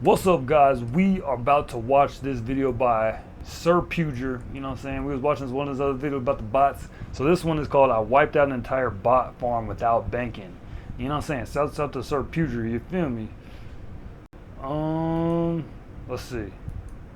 What's up, guys? We are about to watch this video by Sir Pugger. You know what I'm saying? We was watching one of his other videos about the bots. So this one is called I Wiped Out an Entire Bot Farm Without Banking. You know what I'm saying? Shouts out to Sir Pugger, you feel me? Let's see.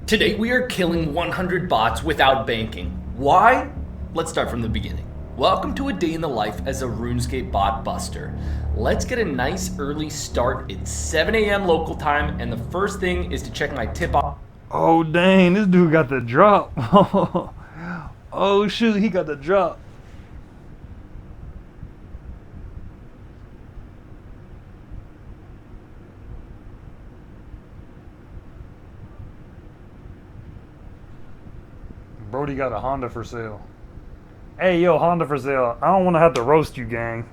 Today we are killing 100 bots without banking. Why? Let's start from the beginning. Welcome to a day in the life as a Runescape bot buster. Let's get a nice early start. It's 7 a.m. local time, and the first thing is to check my tip off. Oh dang, this dude got the drop. Oh shoot, he got the drop. Brody got a Honda for sale. Hey, yo, Honda for sale. I don't want to have to roast you, gang.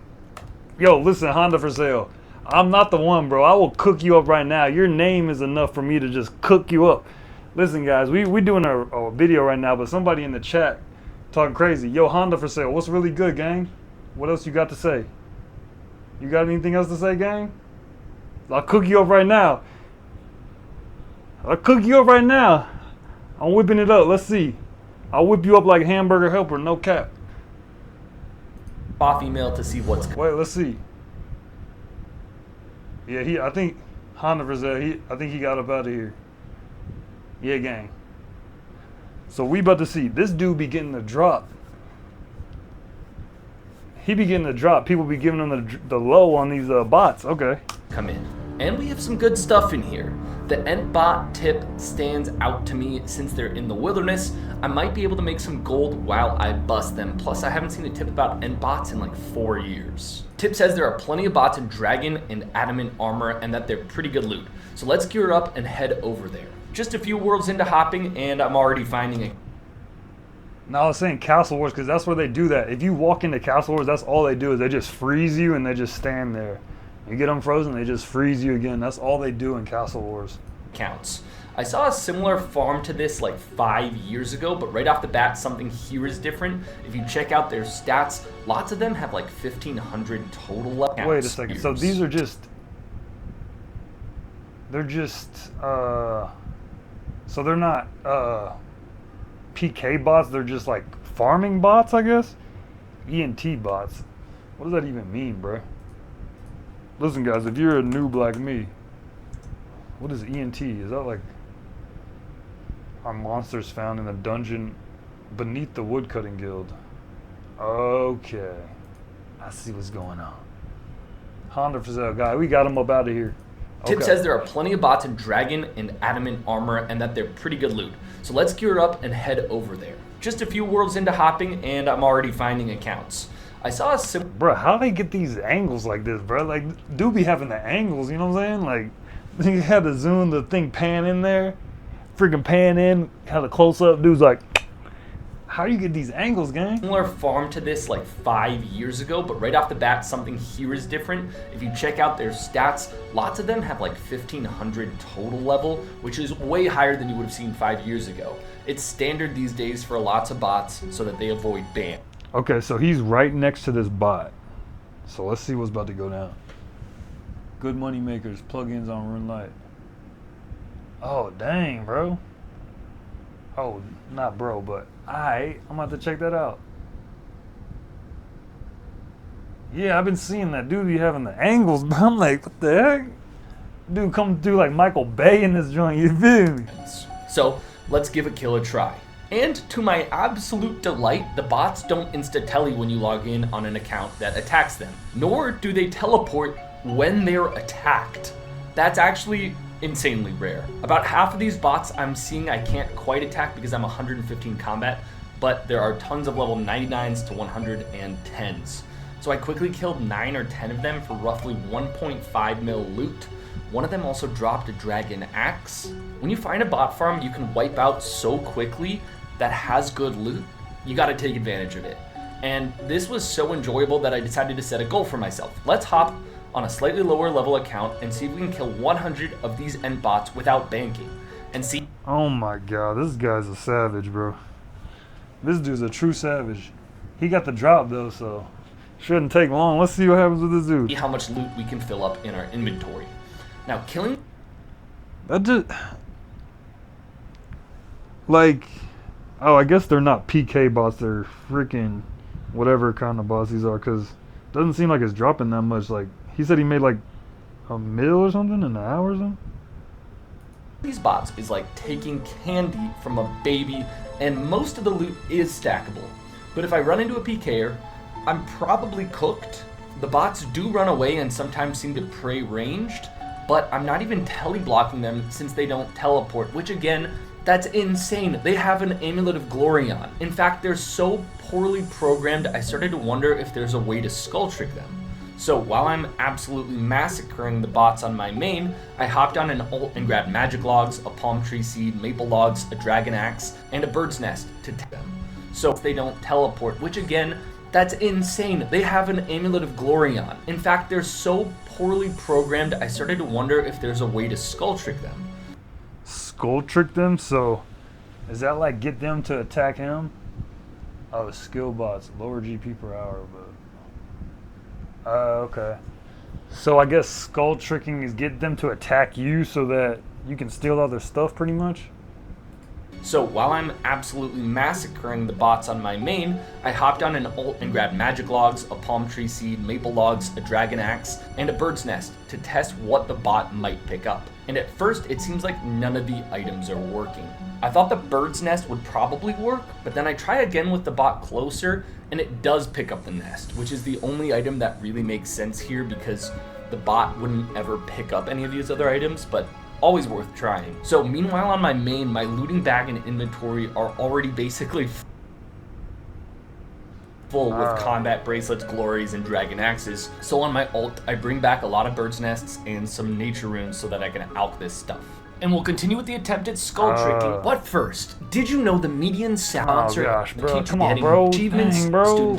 Yo, listen, Honda for sale. I'm not the one, bro. I will cook you up right now. Your name is enough for me to just cook you up. Listen, guys, we doing a video right now, but somebody in the chat talking crazy. Yo, Honda for sale. What's really good, gang? What else you got to say? You got anything else to say, gang? I'll cook you up right now. I'll cook you up right now. I'm whipping it up. Let's see. I'll whip you up like hamburger helper, no cap. Off email to see what's. Wait, let's see. Yeah, I think Honda for sale. I think he got up out of here. Yeah, gang. So we about to see this dude be getting the drop. He be getting the drop. People be giving him the low on these bots. Okay. Come in. And we have some good stuff in here. The Entbot tip stands out to me since they're in the wilderness. I might be able to make some gold while I bust them. Plus, I haven't seen a tip about Entbots in like 4 years. Tip says there are plenty of bots in dragon and adamant armor and that they're pretty good loot. So let's gear up and head over there. Just a few worlds into hopping and I'm already finding it. Now I was saying Castle Wars because that's where they do that. If you walk into Castle Wars, that's all they do is they just freeze you and they just stand there. You get unfrozen, they just freeze you again. That's all they do in Castle Wars. Counts. I saw a similar farm to this like 5 years ago, but right off the bat, something here is different. If you check out their stats, lots of them have like 1,500 total levels. Wait a second. So these are just, so they're not PK bots. They're just like farming bots, I guess. ENT bots. What does that even mean, bro? Listen, guys, if you're a noob like me, what is ENT? Is that like our monsters found in a dungeon beneath the woodcutting guild? Okay, I see what's going on. Honda for sale, guy. We got him up out of here. Tip says there are plenty of bots in dragon and adamant armor and that they're pretty good loot. So let's gear up and head over there. Just a few worlds into hopping and I'm already finding accounts. I saw a bro, how do they get these angles like this, bro? Like, do be having the angles, you know what I'm saying? Like, you had to zoom the thing pan in there, freaking pan in, had a close up. Dude's like, how do you get these angles, gang? Similar farm to this like 5 years ago, but right off the bat, something here is different. If you check out their stats, lots of them have like 1,500 total level, which is way higher than you would have seen 5 years ago. It's standard these days for lots of bots so that they avoid ban. Okay, so he's right next to this bot. So let's see what's about to go down. Good money makers, plugins on Runelight. Oh, dang, bro. Oh, not bro, but I'm about to check that out. Yeah, I've been seeing that dude be having the angles, but I'm like, what the heck? Dude come through like Michael Bay in this joint, you feel me? So let's give a kill a try. And to my absolute delight, the bots don't insta-telly when you log in on an account that attacks them, nor do they teleport when they're attacked. That's actually insanely rare. About half of these bots I'm seeing I can't quite attack because I'm 115 combat, but there are tons of level 99s to 110s. So I quickly killed 9 or 10 of them for roughly 1.5 mil loot. One of them also dropped a dragon axe. When you find a bot farm you can wipe out so quickly that has good loot, you gotta take advantage of it. And this was so enjoyable that I decided to set a goal for myself. Let's hop on a slightly lower level account and see if we can kill 100 of these end bots without banking. And see. Oh my god, this guy's a savage, bro. This dude's a true savage. He got the drop though, so shouldn't take long. Let's see what happens with this dude. See how much loot we can fill up in our inventory. Now killing. That just like, oh, I guess they're not PK bots. They're freaking whatever kind of bots these are. Cause it doesn't seem like it's dropping that much. Like he said, he made like a mil or something in an hour or something. These bots is like taking candy from a baby, and most of the loot is stackable. But if I run into a PKer, I'm probably cooked. The bots do run away and sometimes seem to prey ranged, but I'm not even tele-blocking them since they don't teleport, which again, that's insane. They have an Amulet of Glory on. In fact, they're so poorly programmed, I started to wonder if there's a way to skull trick them. So while I'm absolutely massacring the bots on my main, I hopped on an ult and grabbed magic logs, a palm tree seed, maple logs, a dragon axe, and a bird's nest to take them. So if they don't teleport, which again, that's insane. They have an Amulet of Glory on. In fact, they're so poorly programmed, I started to wonder if there's a way to skull trick them. Skull trick them? So is that like get them to attack him? Oh, skill bots, lower GP per hour, but okay. So I guess skull tricking is get them to attack you so that you can steal all their stuff pretty much? So while I'm absolutely massacring the bots on my main, I hopped on an ult and grabbed magic logs, a palm tree seed, maple logs, a dragon axe, and a bird's nest to test what the bot might pick up. And at first, it seems like none of the items are working. I thought the bird's nest would probably work, but then I try again with the bot closer, and it does pick up the nest, which is the only item that really makes sense here because the bot wouldn't ever pick up any of these other items, but always worth trying. So meanwhile on my main, my looting bag and inventory are already basically full with combat bracelets, glories, and dragon axes. So on my ult, I bring back a lot of bird's nests and some nature runes so that I can alch this stuff. And we'll continue with the attempt at skull tricking. But first, did you know the median sponsor Come on, bro. achievements Dang, bro.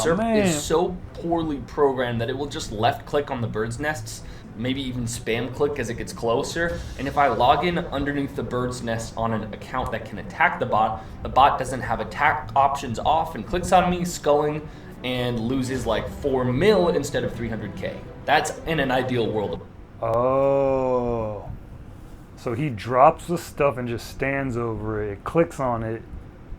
Student is so poorly programmed that it will just left click on the bird's nests, maybe even spam click as it gets closer. And if I log in underneath the bird's nest on an account that can attack the bot doesn't have attack options off and clicks on me, sculling, and loses like 4 mil instead of 300k. That's in an ideal world. Oh. So he drops the stuff and just stands over it, clicks on it,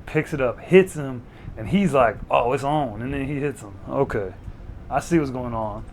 picks it up, hits him, and he's like, oh, it's on, and then he hits him. Okay. I see what's going on.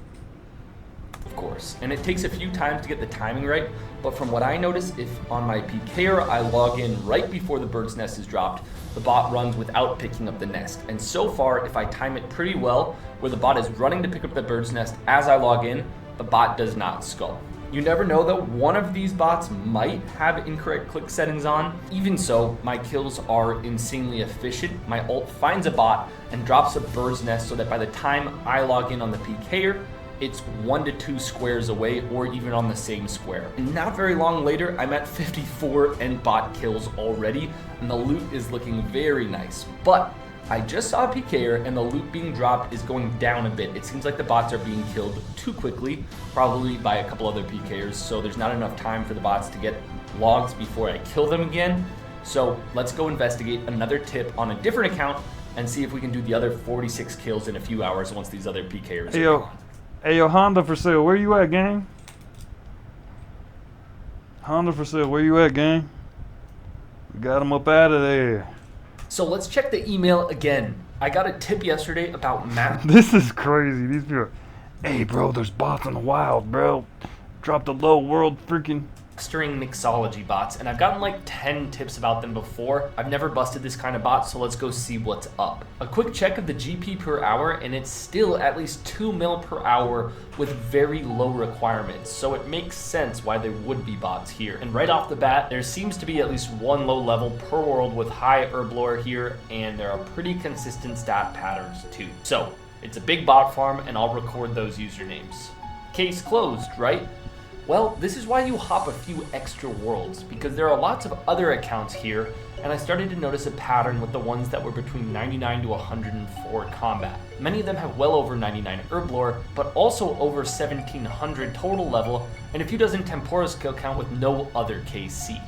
Of course, and it takes a few times to get the timing right, but from what I notice, if on my PKer I log in right before the bird's nest is dropped, the bot runs without picking up the nest. And so far, if I time it pretty well, where the bot is running to pick up the bird's nest as I log in, the bot does not skull. You never know though, one of these bots might have incorrect click settings on. Even so, my kills are insanely efficient. My ult finds a bot and drops a bird's nest so that by the time I log in on the PKer, it's 1 to 2 squares away or even on the same square. And not very long later, I'm at 54 end bot kills already, and the loot is looking very nice. But I just saw a PKer and the loot being dropped is going down a bit. It seems like the bots are being killed too quickly, probably by a couple other PKers, so there's not enough time for the bots to get logs before I kill them again. So let's go investigate another tip on a different account and see if we can do the other 46 kills in a few hours once these other PKers are gone. Hey, yo, Honda for sale. Where you at, gang? Honda for sale. Where you at, gang? We got him up out of there. So let's check the email again. I got a tip yesterday about map. This is crazy. These people. Hey, bro, there's bots in the wild, bro. Drop the low world freaking. Mastering mixology bots, and I've gotten like 10 tips about them before. I've never busted this kind of bot, so let's go see what's up. A quick check of the GP per hour, and it's still at least 2 mil per hour with very low requirements, so it makes sense why there would be bots here. And right off the bat, there seems to be at least one low level per world with high herb lore here, and there are pretty consistent stat patterns too. So it's a big bot farm, and I'll record those usernames. Case closed, right? Well, this is why you hop a few extra worlds, because there are lots of other accounts here, and I started to notice a pattern with the ones that were between 99 to 104 combat. Many of them have well over 99 herb lore, but also over 1700 total level, and a few dozen tempora skill count with no other KC.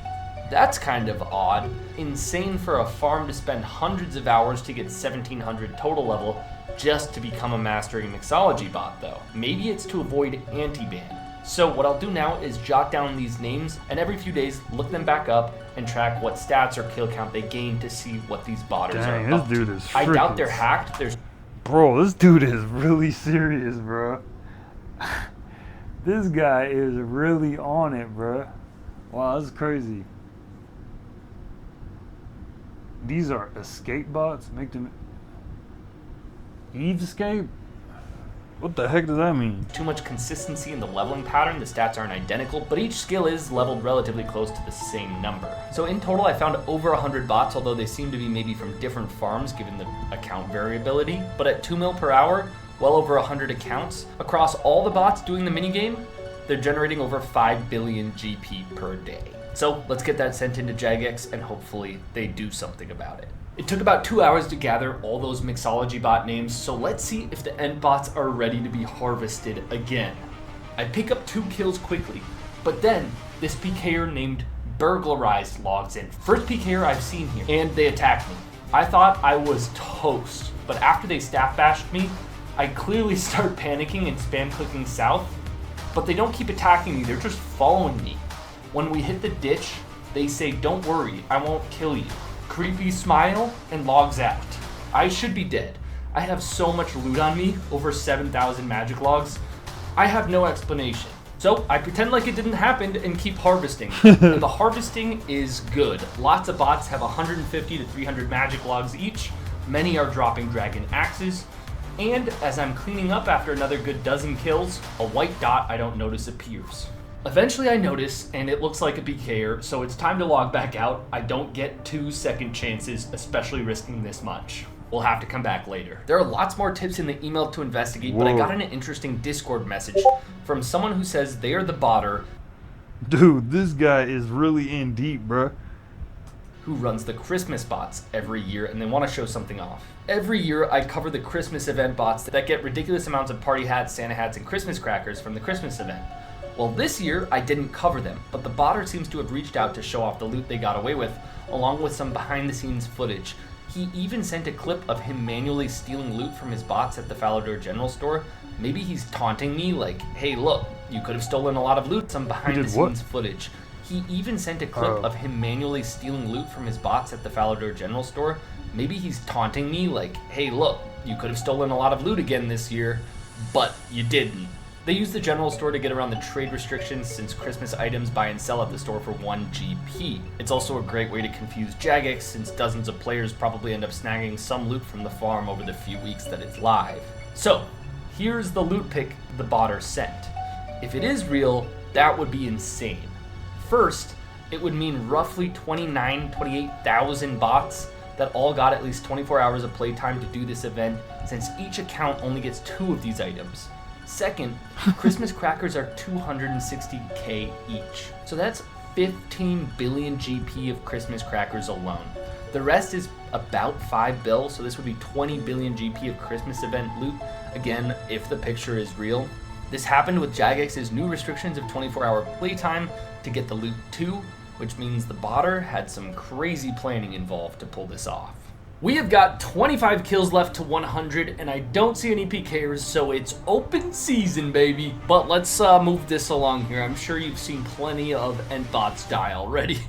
That's kind of odd. Insane for a farm to spend hundreds of hours to get 1700 total level just to become a mastering mixology bot though. Maybe it's to avoid anti-ban. So what I'll do now is jot down these names and every few days look them back up and track what stats or kill count they gain to see what these botters Dang, are this up dude to. is I doubt freaking- they're hacked. Bro, this dude is really serious, bro. This guy is really on it, bro. Wow, that's crazy. These are escape bots? Make them... Eve escape? What the heck does that mean? Too much consistency in the leveling pattern, the stats aren't identical, but each skill is leveled relatively close to the same number. So in total I found over 100 bots, although they seem to be maybe from different farms given the account variability. But at 2 mil per hour, well over 100 accounts. Across all the bots doing the minigame, they're generating over 5 billion GP per day. So let's get that sent into Jagex and hopefully they do something about it. It took about 2 hours to gather all those mixology bot names, so let's see if the end bots are ready to be harvested again. I pick up 2 kills quickly, but then this PKer named Burglarized logs in. First PKer I've seen here, and they attacked me. I thought I was toast, but after they staff bashed me, I clearly start panicking and spam clicking south, but they don't keep attacking me, they're just following me. When we hit the ditch, they say, "Don't worry, I won't kill you." Creepy smile and logs out. I should be dead. I have so much loot on me, over 7,000 magic logs. I have no explanation. So I pretend like it didn't happen and keep harvesting. And the harvesting is good. Lots of bots have 150 to 300 magic logs each. Many are dropping dragon axes. And as I'm cleaning up after another good dozen kills, a white dot I don't notice appears. Eventually I notice, and it looks like a PKer, so it's time to log back out. I don't get 2 second chances, especially risking this much. We'll have to come back later. There are lots more tips in the email to investigate, but I got an interesting Discord message from someone who says they are the botter Dude, this guy is really in deep, bruh. who runs the Christmas bots every year, and they want to show something off. Every year I cover the Christmas event bots that get ridiculous amounts of party hats, Santa hats, and Christmas crackers from the Christmas event. Well, this year I didn't cover them, but the botter seems to have reached out to show off the loot they got away with, along with some behind the scenes footage. He even sent a clip of him manually stealing loot from his bots at the Falador General Store. Maybe he's taunting me like, "Hey look, you could have stolen a lot of loot." Some behind the scenes footage. He even sent a clip of him manually stealing loot from his bots at the Falador General Store. Maybe he's taunting me like, "Hey look, you could have stolen a lot of loot again this year, but you didn't." They use the general store to get around the trade restrictions since Christmas items buy and sell at the store for 1 GP. It's also a great way to confuse Jagex since dozens of players probably end up snagging some loot from the farm over the few weeks that it's live. So, here's the loot pick the botter sent. If it is real, that would be insane. First, it would mean roughly 28,000 bots that all got at least 24 hours of playtime to do this event, since each account only gets 2 of these items. Second, Christmas crackers are 260k each. So that's 15 billion GP of Christmas crackers alone. The rest is about 5 bill, so this would be 20 billion GP of Christmas event loot. Again, if the picture is real. This happened with Jagex's new restrictions of 24-hour playtime to get the loot too, which means the botter had some crazy planning involved to pull this off. We have got 25 kills left to 100, and I don't see any PKers, so it's open season, baby. But let's move this along here. I'm sure you've seen plenty of Endbots die already.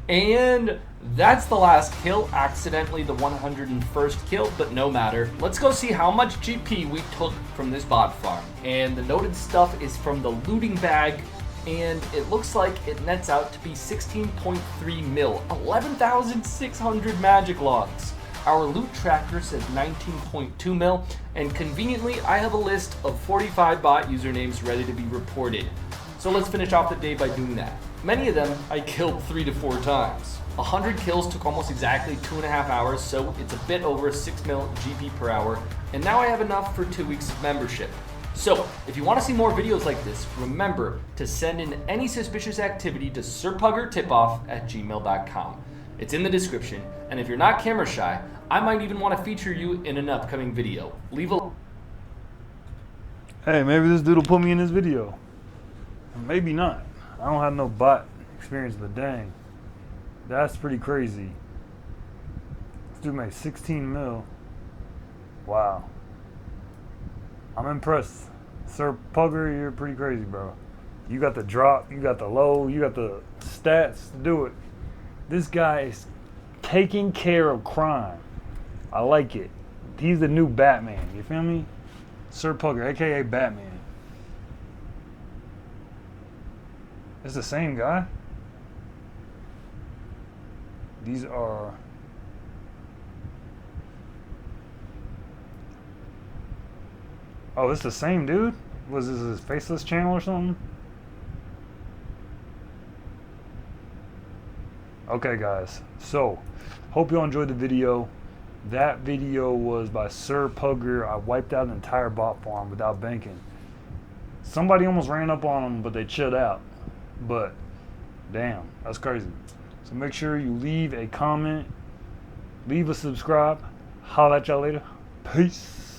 And that's the last kill, accidentally the 101st kill, but no matter. Let's go see how much GP we took from this bot farm. And the noted stuff is from the looting bag, and it looks like it nets out to be 16.3 mil, 11,600 magic logs. Our loot tracker says 19.2 mil, and conveniently I have a list of 45 bot usernames ready to be reported. So let's finish off the day by doing that. Many of them I killed 3 to 4 times. 100 kills took almost exactly 2.5 hours, so it's a bit over 6 mil GP per hour, and now I have enough for 2 weeks of membership. So, if you want to see more videos like this, remember to send in any suspicious activity to sirpuggertipoff@gmail.com. It's in the description, and if you're not camera shy, I might even want to feature you in an upcoming video. Leave a... Hey, maybe this dude will put me in this video. Maybe not. I don't have no bot experience, but dang. That's pretty crazy. This dude made 16 mil. Wow. I'm impressed. Sir Pugger, you're pretty crazy, bro. You got the drop, you got the low, you got the stats to do it. This guy is taking care of crime. I like it. He's the new Batman, you feel me? Sir Pugger, aka Batman. It's the same guy. These are... Oh, it's the same dude? Was this his faceless channel or something? Okay, guys. So, hope you all enjoyed the video. That video was by Sir Pugger. I wiped out an entire bot farm without banking. Somebody almost ran up on him, but they chilled out. But, damn, that's crazy. So make sure you leave a comment, leave a subscribe. Holla at y'all later. Peace.